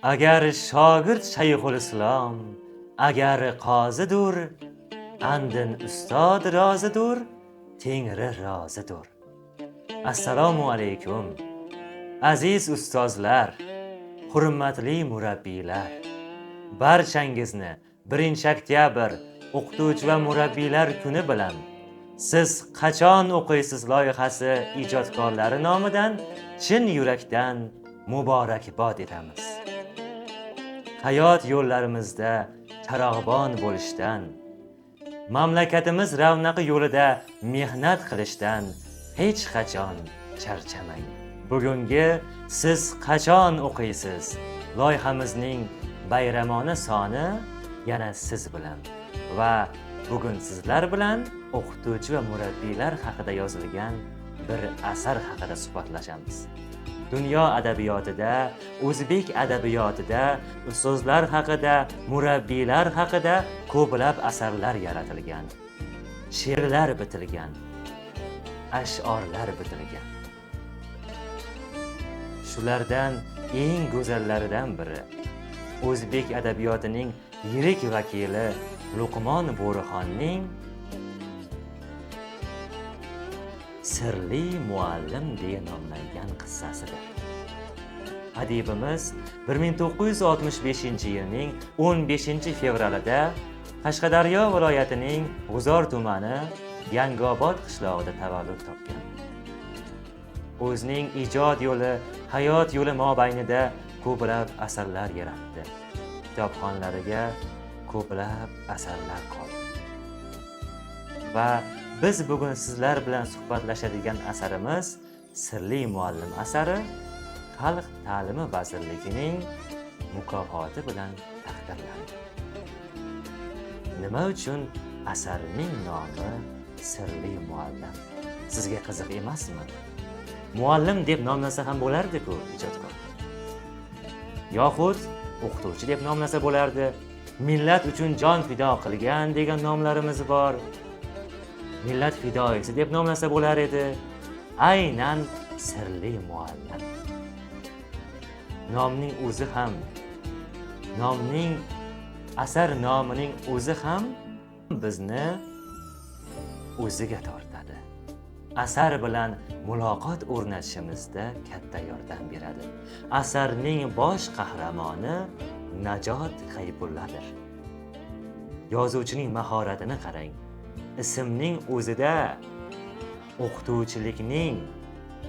agar shogird shayxul islom, agar qozidur, andin ustod rozidur, tengri rozidur. Assalomu alaykum. Aziz ustozlar, hurmatli murabbiylar, barchangizni 1-oktyabr o'qituvchi va murabbiylar kuni bilan "Siz qachon o'qiysiz" loyihasi ijodkorlari nomidan chin yurakdan muborakbod etamiz. Hayot yo'llarimizda charog'bon bo'lishdan, mamlakatimiz ravnaqi yo'lida mehnat qilishdan hech qachon charchamang. Bugungi "Siz qachon o'qiysiz" loyihamizning bayramona soni yana siz bilan va bugun sizlar bilan o'qituvchi va murabbiylar haqida yozilgan bir asar haqida suhbatlashamiz. Dunyo adabiyotida, o'zbek adabiyotida ustozlar haqida, murabbiylar haqida ko'plab asarlar yaratilgan, she'rlar bitilgan, ash'orlar bitilgan. Shulardan eng go'zallaridan biri o'zbek adabiyotining yirik vakili Luqmon Bo'rixonning Sirli muallim deya nomlangan qissasidir. Adibimiz 1965-yilning 15-fevralida Qashqadaryo viloyatining G'uzor tumani Yangiobod qishlog'ida tavallud topgan. O'zining ijod yo'li, hayot yo'li mobaynida ko'plab asarlar yaratdi. Kitobxonlariga ko'plab asarlar qoldi. Va biz bugun sizlar bilan suhbatlashadigan asarimiz Sirli muallim asari Xalq ta'limi vazirligining mukofoti bilan taqdirlandi. Nima uchun asarning nomi Sirli muallim? Sizga qiziq emasmi? Muallim deb nomlasa ham bo'lardi-ku ijodkor. Yoxud o'qituvchi deb nomlasa bo'lardi. Millat uchun jon fido qilgan degan nomlarimiz bor. Millat fidoyisi deb nomlasa bo'lar edi. Aynan Sirli muallim. Nomning o'zi ham, asar nomining o'zi ham bizni o'ziga tortadi. Asar bilan muloqot o'rnatishimizda katta yordam beradi. Asarning bosh qahramoni Najot Qaybulladir. Yozuvchining mahoratini qarang. Ismning o'zida o'qituvchilikning,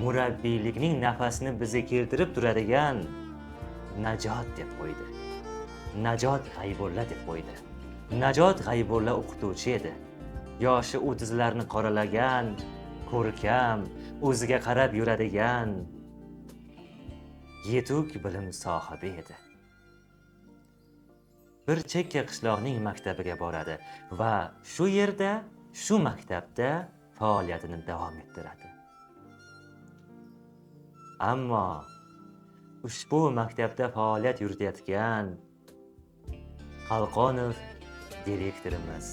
murabbiylikning nafasini bizga keltirib turadigan Najot deb qo'ydi. Najot Qaybulla deb qo'ydi. Najot Qaybulla o'qituvchi edi. Yoshi 30larni qoralagan, ko'rkam, o'ziga qarab yuradigan, yetuk bilim sohibi edi. Bir chekka qishloqning maktabiga boradi va shu yerda, shu maktabda faoliyatini davom ettiradi. Ammo ushbu maktabda faoliyat yuritayotgan Qalqonov direktorimiz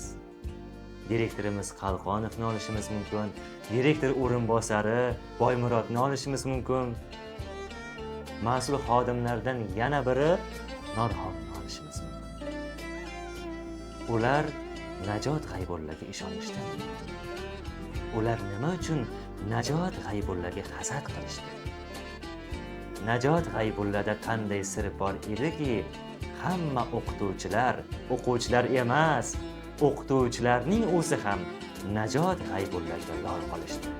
Qalqonovni olishimiz mumkin, direktor o'rinbosari Boymurodni olishimiz mumkin. Mas'ul xodimlardan yana biri Norxonni olishimiz mumkin. Ular Najot Qaybullaga ishonishdi. Ular nima uchun Najot Qaybullaga hasad qilishdi? Najot Qaybullada qanday sir bor ediki, hamma o'quvchilar emas, o'qituvchilarning o'zi ham Najot Qaybullaga lol qolishdi.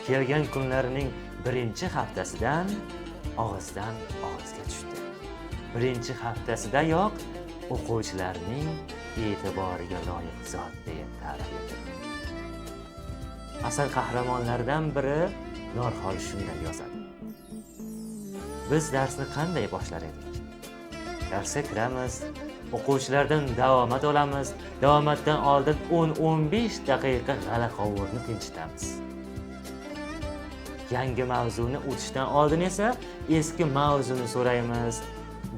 Kelgan kunlarining birinchi haftasidan og'izdan og'izga tushdi. Birinchi haftasidayoq o'quvchilarning e'tiboriga loyiq zot deya ta'rif etildi. Asar qahramonlaridan biri Norxol shunday yozadi. Biz darsni qanday boshlar edik? Darsga kiramiz, o'quvchilardan davomat olamiz, davomatdan oldin 10-15 daqiqa g'ala-qovurni tinchitamiz. Yangi mavzuni o'tishdan oldin esa eski mavzuni so'raymiz.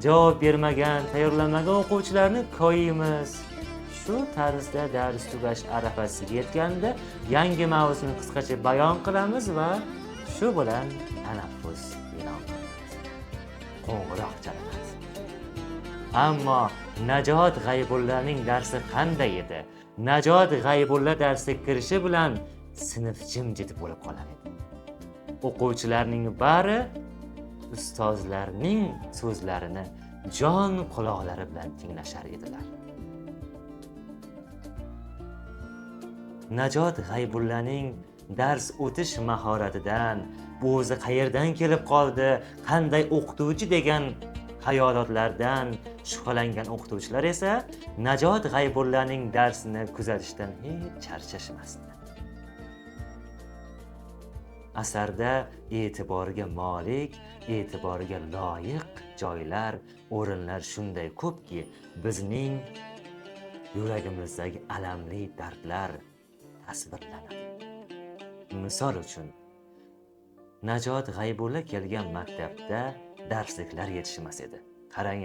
Javob bermagan, tayyorlanmagan o'quvchilarni koyimiz. Shu tarzda dars tugash arafasiga yetganda yangi mavzuni qisqacha bayon qilamiz va shu bilan tanaffus e'lon qilamiz. Qo'ng'iroq chalinadi. Ammo Najot G'aybullaning darsi qanday edi? Najot G'aybulla darsiga kirishi bilan sinf jimjit bo'lib qolar edi. O'quvchilarning bari ustozlarning so'zlarini jon quloqlari bilan tinglashar edilar. Najot G'aybullaning dars o'tish mahoratidan, bu o'zi qayerdan kelib qoldi, qanday o'qituvchi degan xayolotlardan shubhalangan o'qituvchilar esa Najot G'aybullaning darsini kuzatishdan hech charchashmasdi. Asarda e'tiboriga molik, e'tiboriga loyiq joylar, o'rinlar shunday ko'pki, bizning yuragimizdagi alamli dardlar tasvirlanadi. Misol uchun, Najot G'aybulla kelgan maktabda darsliklar yetishmas edi. Qarang,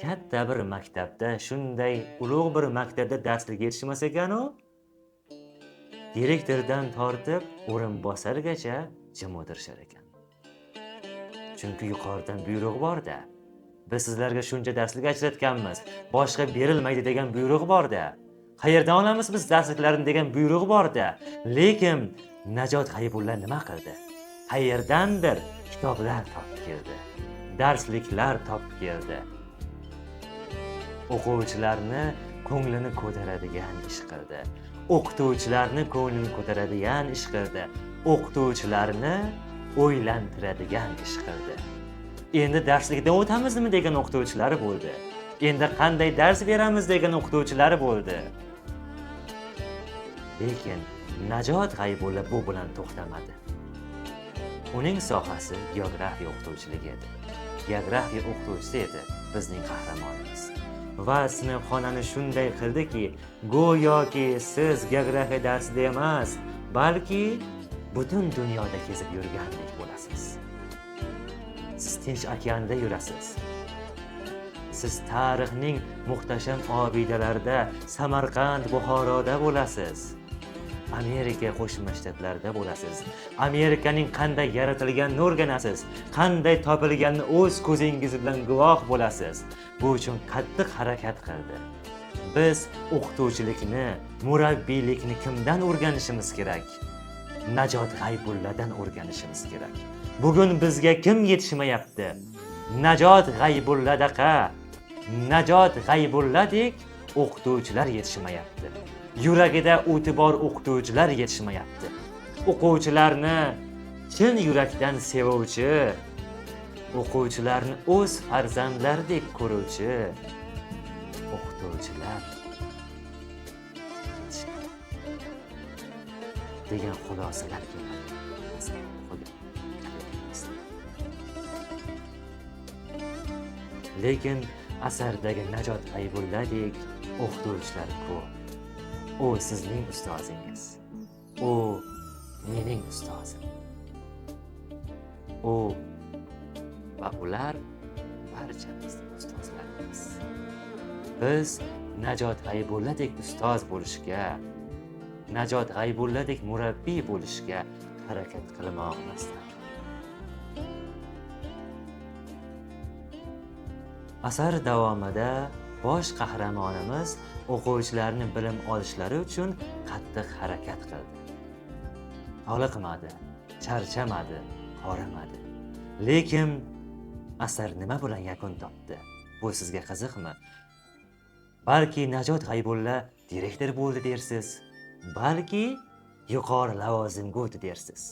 katta bir maktabda, shunday ulug' bir maktabda darslik yetishmas ekan-u, direktordan tortib o'rinbosargacha jim o'tirishar ekan. Chunki yuqoridan buyruq bor-da. Biz sizlarga shuncha darslik ajratganmiz, boshqa berilmaydi degan buyruq bor-da. Qayerdan olamiz biz darsliklarni degan buyruq bor-da. Lekin Najot G'aybulla nima qildi? Qayerdandir kitoblar topib keldi, darsliklar topib keldi. O'quvchilarni ko'nglini ko'taradigan ish qildi. O'qituvchilarni ko'nglini ko'taradigan ish qildi. O'qituvchilarni o'ylantiradigan ish qildi. Endi darslikdan o'tamizmi degan o'qituvchilari bo'ldi. Endi qanday dars beramiz degan o'qituvchilari bo'ldi. Lekin Najot G'aybulla bu bilan to'xtamadi. Uning sohasi geografiya o'qituvchiligi edi. Geografiya o'qituvchisi edi bizning qahramonimiz. Va sinfxonani shunday qildiki, go'yoki siz geografiya darsida emas, balki butun dunyoda kezib yurgandek bo'lasiz. Siz Tinch okeanida yurasiz. Siz tarixning muhtasham obidalarida, Samarqand, Buxoroda bo'lasiz. Amerika Qo'shma Shtatlarida bo'lasiz. Amerikaning qanday yaratilganini o'rganasiz, qanday topilganini o'z ko'zingiz bilan guvoh bo'lasiz. Bu uchun qattiq harakat qildi. Biz o'qituvchilikni, murabbiylikni kimdan o'rganishimiz kerak? Najot G'aybulladan o'rganishimiz kerak. Bugun bizga kim yetishmayapti? Najot G'aybulladaqa, Najot G'aybulladek o'qituvchilar yetishmayapti. Yuragida o'ti bor o'qituvchilar yetishmayapti. O'quvchilarni chin yurakdan sevuvchi, o'quvchilarni o'z farzandlaridek ko'ruvchi o'qituvchilar degan xulosalar keladi. Lekin asardagi Najot G'aybulladek o'qituvchilar ko'p. U sizning ustozingiz. U mening ustozim. U va ular barchamizning ustozlarimiz. Biz Najot G'aybulladek ustoz bo'lishga, Najot G'aybulladek murabbiy bo'lishga harakat qilmoqmizdir. Asar davomida bosh qahramonimiz o'quvchilarning bilim olishlari uchun qattiq harakat qildi. Toliqmadi, charchamadi, horimadi. Lekin asar nima bilan yakun topdi? Bu sizga qiziqmi? Balki Najot G'aybulla direktor bo'ldi dersiz, balki yuqori lavozimga o'tdi dersiz.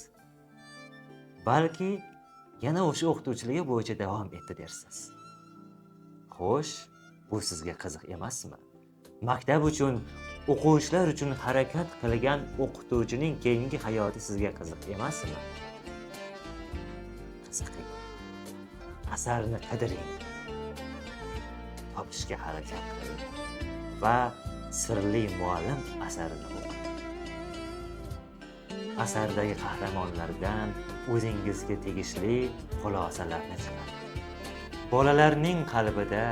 Balki yana o'sha o'qituvchiligi bo'yicha davom etdi dersiz. Xo'sh, bu sizga qiziq emasmi? Maktab uchun, o'quvchilar uchun harakat qilgan o'qituvchining keyingi hayoti sizga qiziq emasmi? Qiziqing. Asarni qidiring. Topishga harakat qiling va sirli muallim asarini o'qing. Asardagi qahramonlardan o'zingizga tegishli xulosalarni chiqaring. Bolalarning qalbida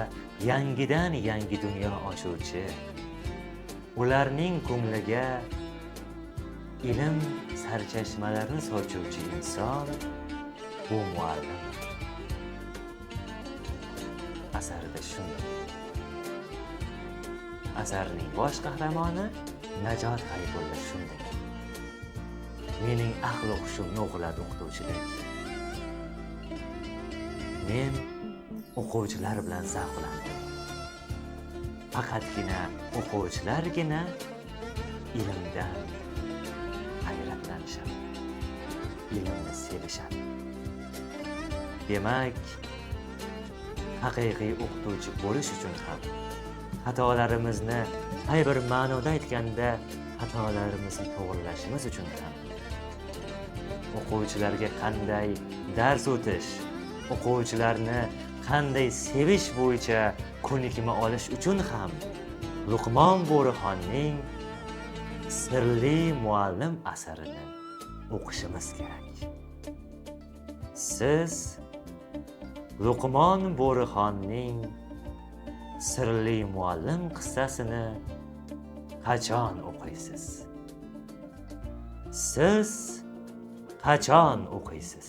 yangidan yangi dunyo ochuvchi, ularning ko'ngliga ilm sarchashmalarini sochuvchi inson bu muallim. Asarda shunday. asarining bosh qahramoni Najot G'aybulla shunday. Mening aql hushimni o'g'irladi o'qituvchilik. Men o'quvchilar bilan zavqlandim. Faqatgina o'quvchilargina ilmdan hayratlanishadi. Ilmni sevishadi. Demak, haqiqiy o'qituvchi bo'lish uchun ham xatolarimizni, qay bir ma'noda aytganda xatolarimizni to'g'rilashimiz uchun ham o'quvchilarga qanday dars o'tish, o'quvchilarni qanday sevish bo'yicha ko'nikma olish uchun ham Luqmon Bo'rixonning Sirli muallim asarini o'qishimiz kerak. Siz Luqmon Bo'rixonning Sirli muallim qissasini qachon o'qiysiz? Siz qachon o'qiysiz?